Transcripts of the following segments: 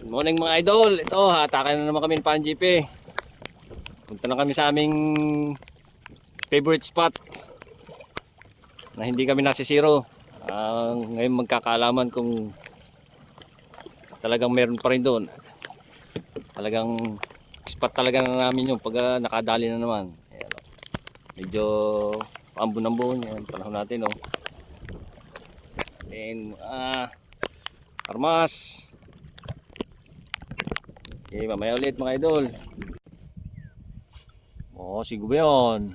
Good morning mga idol. Ito, hatakan na naman kami ng Panjipe. Punta na kami sa aming favorite spot na hindi kami nasisiro. Ngayon magkakaalaman kung talagang meron pa rin doon. Talagang spot talaga na namin yung pag nakadali na naman. Ayan, medyo ambon-ambon yan panahon natin, oh. Then armas. Okay, mamaya ulit mga idol. Sigo ba yun?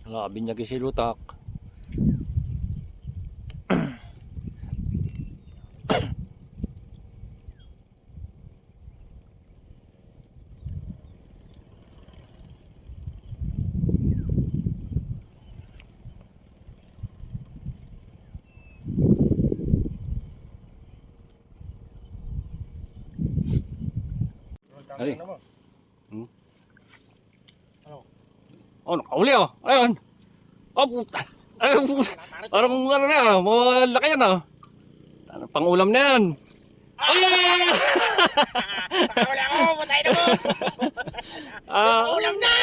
Binyagi si Lutak. Ali. Nakahuli, oh. Ayun. Puta. Ayun, puta. Parang ano na, malaki yan, oh. Pangulam na yan. Ay! Pakawala ko, patay na mo! Ulam na!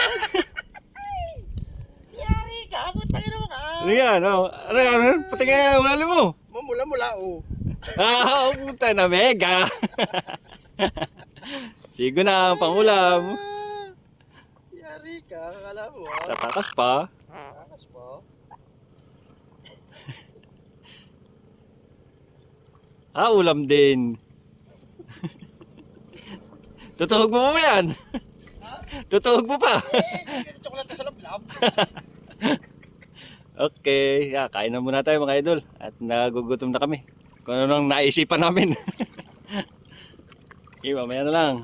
Yari ka, patay na mo ka! Ano yan, oh? Ano yan? Pati nga ulam mo. Mamula-mula, oh. Puta na mega. Sigo na, pangulam. Yari ka, akala mo, ha? Tatakas pa. Takas po. Ulam din. Tutuhog mo pa yan. Tutuhog mo pa. Hindi tsokolate sa lablab. Okay, kain na muna tayo mga idol. At nagugutom na kami. Kung ano nang naisipan namin. Okay, mamaya na lang.